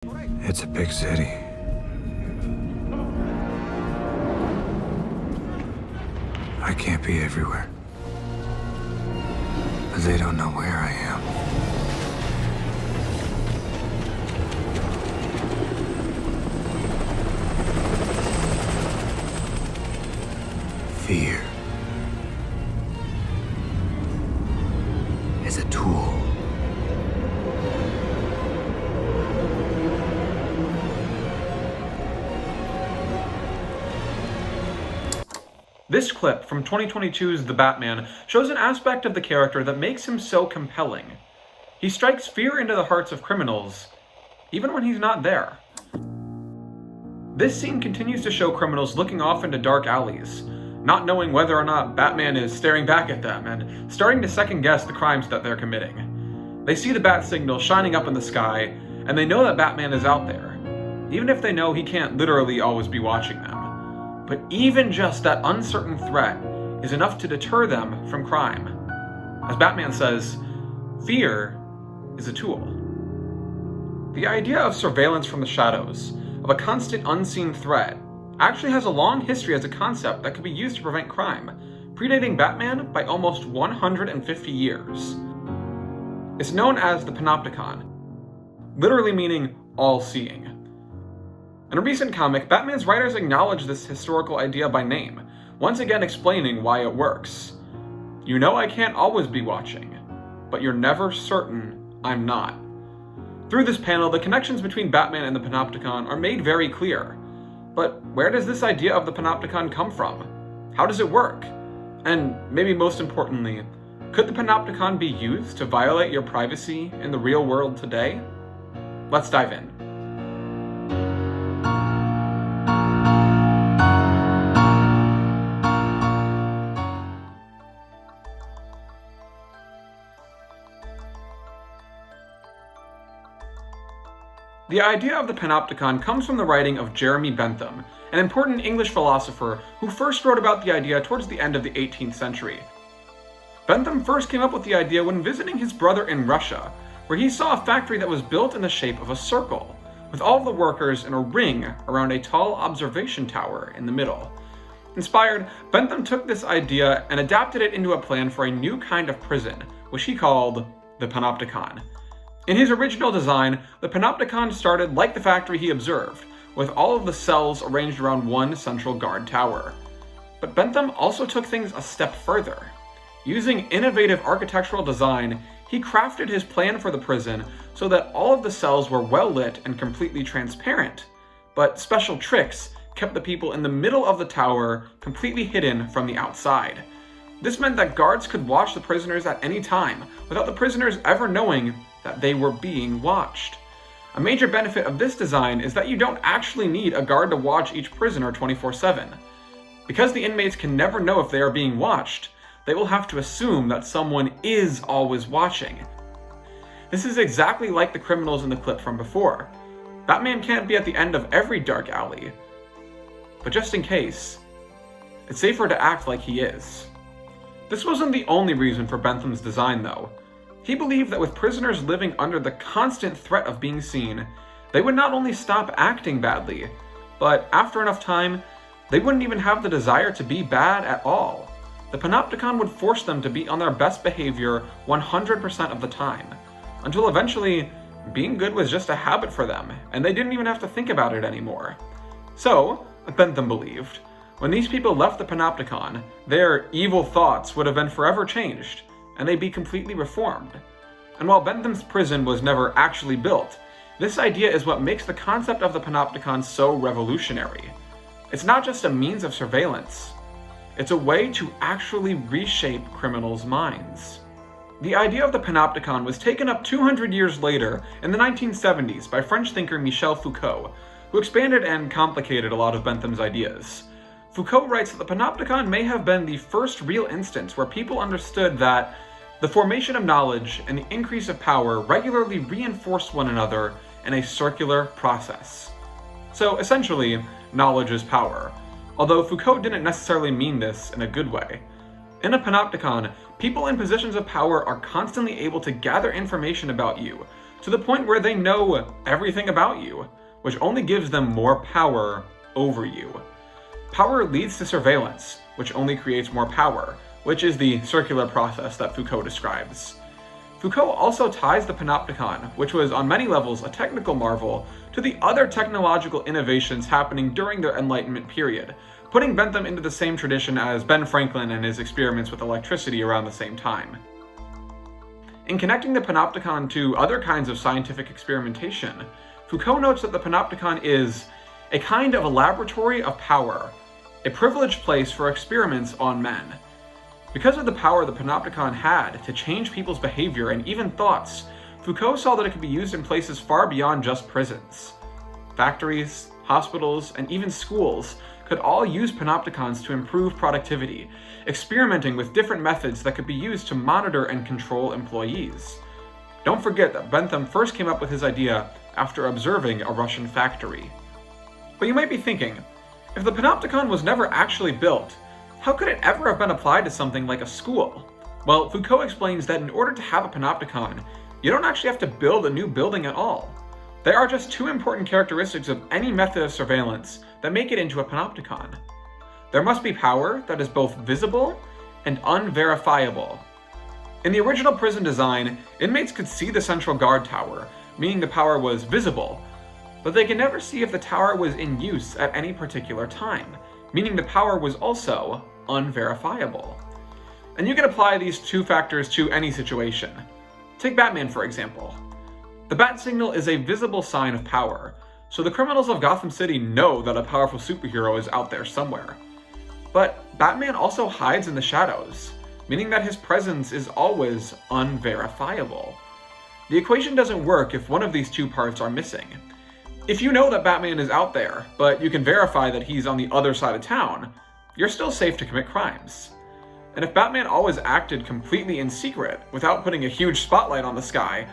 It's a big city. I can't be everywhere. But they don't know where I am. Fear is a tool. This clip from 2022's The Batman shows an aspect of the character that makes him so compelling. He strikes fear into the hearts of criminals, even when he's not there. This scene continues to show criminals looking off into dark alleys, not knowing whether or not Batman is staring back at them, and starting to second-guess the crimes that they're committing. They see the bat signal shining up in the sky, and they know that Batman is out there, even if they know he can't literally always be watching them. But even just that uncertain threat is enough to deter them from crime. As Batman says, fear is a tool. The idea of surveillance from the shadows, of a constant unseen threat, actually has a long history as a concept that could be used to prevent crime, predating Batman by almost 150 years. It's known as the Panopticon, literally meaning all-seeing. In a recent comic, Batman's writers acknowledge this historical idea by name, once again explaining why it works. You know I can't always be watching, but you're never certain I'm not. Through this panel, the connections between Batman and the Panopticon are made very clear. But where does this idea of the Panopticon come from? How does it work? And maybe most importantly, could the Panopticon be used to violate your privacy in the real world today? Let's dive in. The idea of the Panopticon comes from the writing of Jeremy Bentham, an important English philosopher who first wrote about the idea towards the end of the 18th century. Bentham first came up with the idea when visiting his brother in Russia, where he saw a factory that was built in the shape of a circle, with all of the workers in a ring around a tall observation tower in the middle. Inspired, Bentham took this idea and adapted it into a plan for a new kind of prison, which he called the Panopticon. In his original design, the Panopticon started like the factory he observed, with all of the cells arranged around one central guard tower. But Bentham also took things a step further. Using innovative architectural design, he crafted his plan for the prison so that all of the cells were well lit and completely transparent, but special tricks kept the people in the middle of the tower completely hidden from the outside. This meant that guards could watch the prisoners at any time, without the prisoners ever knowing that they were being watched. A major benefit of this design is that you don't actually need a guard to watch each prisoner 24/7. Because the inmates can never know if they are being watched, they will have to assume that someone is always watching. This is exactly like the criminals in the clip from before. Batman can't be at the end of every dark alley, but just in case, it's safer to act like he is. This wasn't the only reason for Bentham's design, though. He believed that with prisoners living under the constant threat of being seen, they would not only stop acting badly, but after enough time, they wouldn't even have the desire to be bad at all. The Panopticon would force them to be on their best behavior 100% of the time, until eventually, being good was just a habit for them, and they didn't even have to think about it anymore. So, Bentham believed, when these people left the Panopticon, their evil thoughts would have been forever changed, and they'd be completely reformed. And while Bentham's prison was never actually built, this idea is what makes the concept of the Panopticon so revolutionary. It's not just a means of surveillance, it's a way to actually reshape criminals' minds. The idea of the Panopticon was taken up 200 years later in the 1970s by French thinker Michel Foucault, who expanded and complicated a lot of Bentham's ideas. Foucault writes that the Panopticon may have been the first real instance where people understood that the formation of knowledge and the increase of power regularly reinforced one another in a circular process. So essentially, knowledge is power, although Foucault didn't necessarily mean this in a good way. In a Panopticon, people in positions of power are constantly able to gather information about you, to the point where they know everything about you, which only gives them more power over you. Power leads to surveillance, which only creates more power, which is the circular process that Foucault describes. Foucault also ties the Panopticon, which was on many levels a technical marvel, to the other technological innovations happening during the Enlightenment period, putting Bentham into the same tradition as Ben Franklin and his experiments with electricity around the same time. In connecting the Panopticon to other kinds of scientific experimentation, Foucault notes that the Panopticon is a kind of a laboratory of power, a privileged place for experiments on men. Because of the power the Panopticon had to change people's behavior and even thoughts, Foucault saw that it could be used in places far beyond just prisons. Factories, hospitals, and even schools could all use Panopticons to improve productivity, experimenting with different methods that could be used to monitor and control employees. Don't forget that Bentham first came up with his idea after observing a Russian factory. But you might be thinking, if the Panopticon was never actually built, how could it ever have been applied to something like a school? Well, Foucault explains that in order to have a Panopticon, you don't actually have to build a new building at all. There are just two important characteristics of any method of surveillance that make it into a Panopticon. There must be power that is both visible and unverifiable. In the original prison design, inmates could see the central guard tower, meaning the power was visible, but they could never see if the tower was in use at any particular time, meaning the power was also unverifiable. And you can apply these two factors to any situation. Take Batman, for example. The bat signal is a visible sign of power, so the criminals of Gotham City know that a powerful superhero is out there somewhere. But Batman also hides in the shadows, meaning that his presence is always unverifiable. The equation doesn't work if one of these two parts are missing. If you know that Batman is out there, but you can verify that he's on the other side of town, you're still safe to commit crimes. And if Batman always acted completely in secret, without putting a huge spotlight on the sky,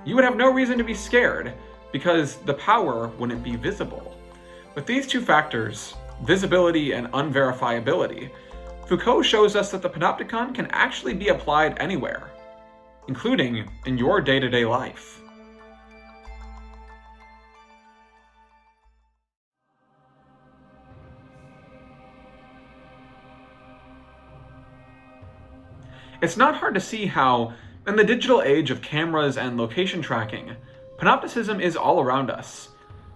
you would have no reason to be scared, because the power wouldn't be visible. With these two factors, visibility and unverifiability, Foucault shows us that the Panopticon can actually be applied anywhere, including in your day-to-day life. It's not hard to see how, in the digital age of cameras and location tracking, Panopticism is all around us.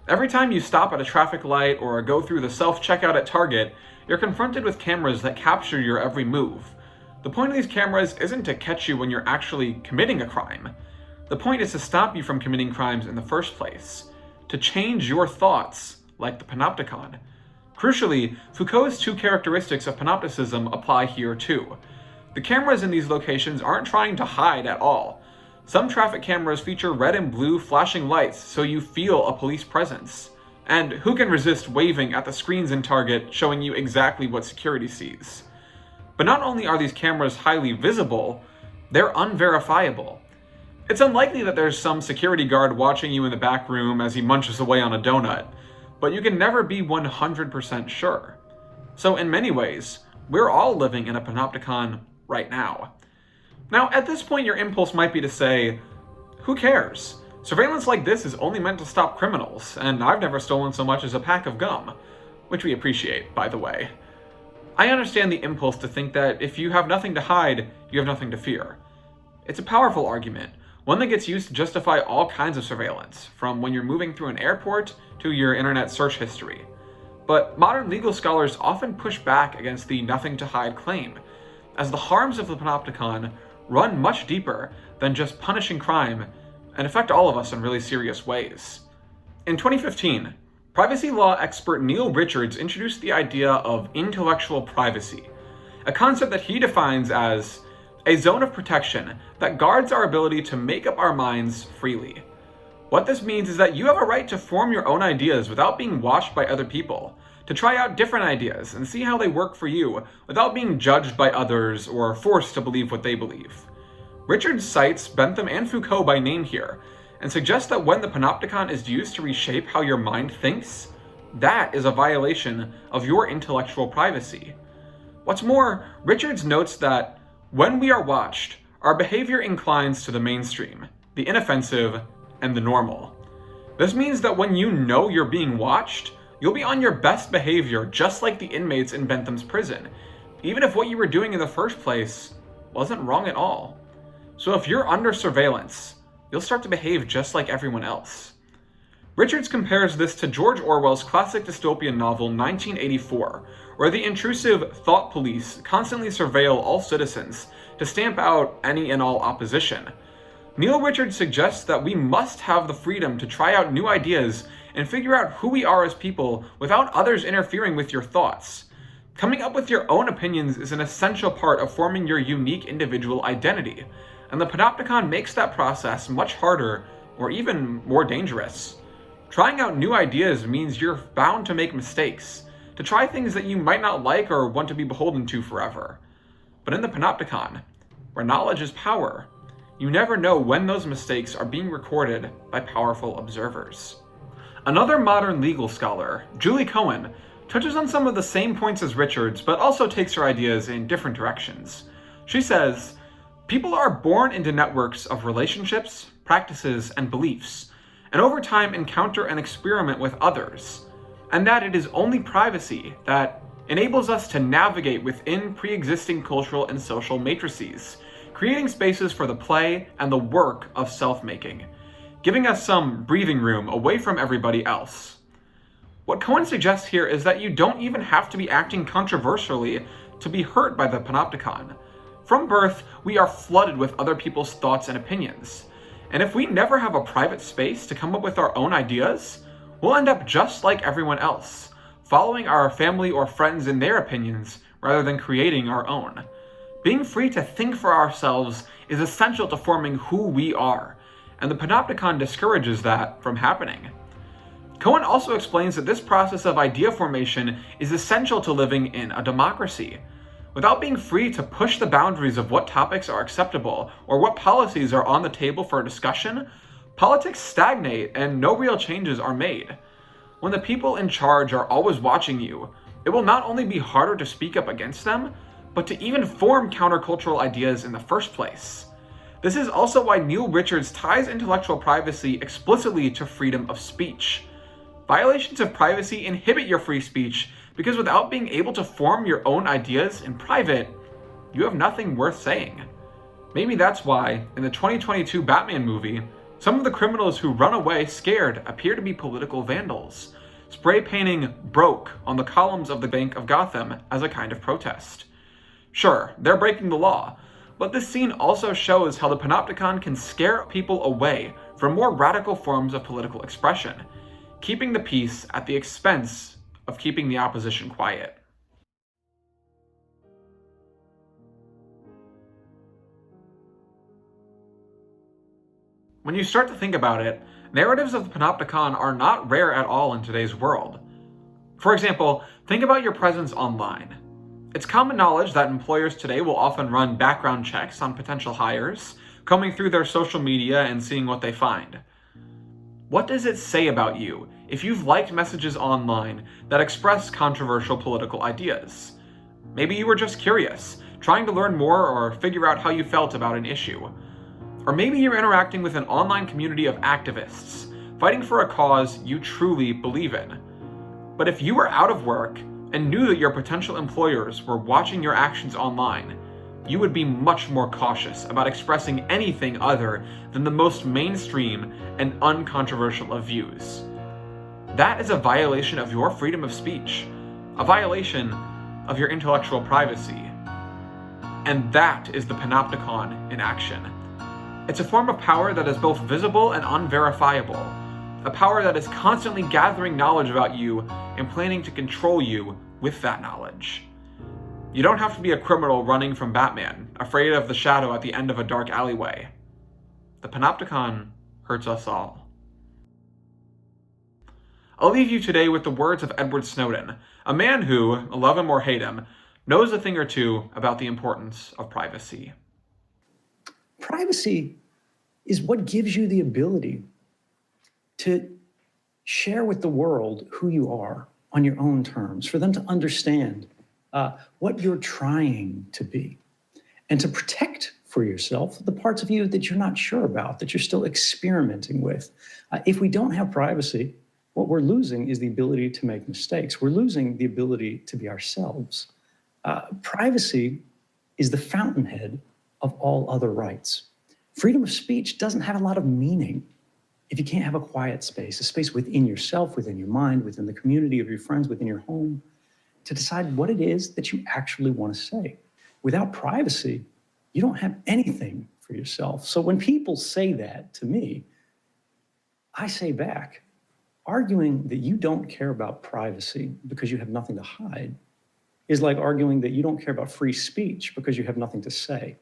Every time you stop at a traffic light or go through the self-checkout at Target, you're confronted with cameras that capture your every move. The point of these cameras isn't to catch you when you're actually committing a crime. The point is to stop you from committing crimes in the first place, to change your thoughts, like the Panopticon. Crucially, Foucault's two characteristics of Panopticism apply here too. The cameras in these locations aren't trying to hide at all. Some traffic cameras feature red and blue flashing lights so you feel a police presence. And who can resist waving at the screens in Target showing you exactly what security sees? But not only are these cameras highly visible, they're unverifiable. It's unlikely that there's some security guard watching you in the back room as he munches away on a donut, but you can never be 100% sure. So in many ways, we're all living in a Panopticon right now. Now, at this point, your impulse might be to say, who cares? Surveillance like this is only meant to stop criminals, and I've never stolen so much as a pack of gum, which we appreciate, by the way. I understand the impulse to think that if you have nothing to hide, you have nothing to fear. It's a powerful argument, one that gets used to justify all kinds of surveillance, from when you're moving through an airport to your internet search history. But modern legal scholars often push back against the nothing to hide claim, as the harms of the Panopticon run much deeper than just punishing crime and affect all of us in really serious ways. In 2015, privacy law expert Neil Richards introduced the idea of intellectual privacy, a concept that he defines as a zone of protection that guards our ability to make up our minds freely. What this means is that you have a right to form your own ideas without being watched by other people, to try out different ideas and see how they work for you without being judged by others or forced to believe what they believe. Richards cites Bentham and Foucault by name here, and suggests that when the Panopticon is used to reshape how your mind thinks, that is a violation of your intellectual privacy. What's more, Richards notes that when we are watched, our behavior inclines to the mainstream, the inoffensive, and the normal. This means that when you know you're being watched, you'll be on your best behavior just like the inmates in Bentham's prison, even if what you were doing in the first place wasn't wrong at all. So if you're under surveillance, you'll start to behave just like everyone else. Richards compares this to George Orwell's classic dystopian novel 1984, where the intrusive thought police constantly surveil all citizens to stamp out any and all opposition. Neil Richards suggests that we must have the freedom to try out new ideas and figure out who we are as people without others interfering with your thoughts. Coming up with your own opinions is an essential part of forming your unique individual identity, and the Panopticon makes that process much harder or even more dangerous. Trying out new ideas means you're bound to make mistakes, to try things that you might not like or want to be beholden to forever. But in the Panopticon, where knowledge is power, you never know when those mistakes are being recorded by powerful observers. Another modern legal scholar, Julie Cohen, touches on some of the same points as Richards, but also takes her ideas in different directions. She says, people are born into networks of relationships, practices, and beliefs, and over time encounter and experiment with others, and that it is only privacy that enables us to navigate within pre-existing cultural and social matrices, creating spaces for the play and the work of self-making, giving us some breathing room away from everybody else. What Cohen suggests here is that you don't even have to be acting controversially to be hurt by the Panopticon. From birth, we are flooded with other people's thoughts and opinions, and if we never have a private space to come up with our own ideas, we'll end up just like everyone else, following our family or friends in their opinions rather than creating our own. Being free to think for ourselves is essential to forming who we are, and the Panopticon discourages that from happening. Cohen also explains that this process of idea formation is essential to living in a democracy. Without being free to push the boundaries of what topics are acceptable or what policies are on the table for discussion, politics stagnate and no real changes are made. When the people in charge are always watching you, it will not only be harder to speak up against them, but to even form countercultural ideas in the first place. This is also why Neil Richards ties intellectual privacy explicitly to freedom of speech. Violations of privacy inhibit your free speech because without being able to form your own ideas in private, you have nothing worth saying. Maybe that's why, in the 2022 Batman movie, some of the criminals who run away scared appear to be political vandals, spray painting "broke" on the columns of the Bank of Gotham as a kind of protest. Sure, they're breaking the law, but this scene also shows how the Panopticon can scare people away from more radical forms of political expression, keeping the peace at the expense of keeping the opposition quiet. When you start to think about it, narratives of the Panopticon are not rare at all in today's world. For example, think about your presence online. It's common knowledge that employers today will often run background checks on potential hires, combing through their social media and seeing what they find. What does it say about you if you've liked messages online that express controversial political ideas? Maybe you were just curious, trying to learn more or figure out how you felt about an issue. Or maybe you're interacting with an online community of activists, fighting for a cause you truly believe in. But if you were out of work and knew that your potential employers were watching your actions online, you would be much more cautious about expressing anything other than the most mainstream and uncontroversial of views. That is a violation of your freedom of speech, a violation of your intellectual privacy. And that is the Panopticon in action. It's a form of power that is both visible and unverifiable, a power that is constantly gathering knowledge about you and planning to control you with that knowledge. You don't have to be a criminal running from Batman, afraid of the shadow at the end of a dark alleyway. The Panopticon hurts us all. I'll leave you today with the words of Edward Snowden, a man who, love him or hate him, knows a thing or two about the importance of privacy. Privacy is what gives you the ability to share with the world who you are on your own terms, for them to understand what you're trying to be, and to protect for yourself, the parts of you that you're not sure about, that you're still experimenting with. If we don't have privacy, what we're losing is the ability to make mistakes. We're losing the ability to be ourselves. Privacy is the fountainhead of all other rights. Freedom of speech doesn't have a lot of meaning if you can't have a quiet space, a space within yourself, within your mind, within the community of your friends, within your home, to decide what it is that you actually want to say. Without privacy, you don't have anything for yourself. So when people say that to me, I say back, arguing that you don't care about privacy because you have nothing to hide is like arguing that you don't care about free speech because you have nothing to say.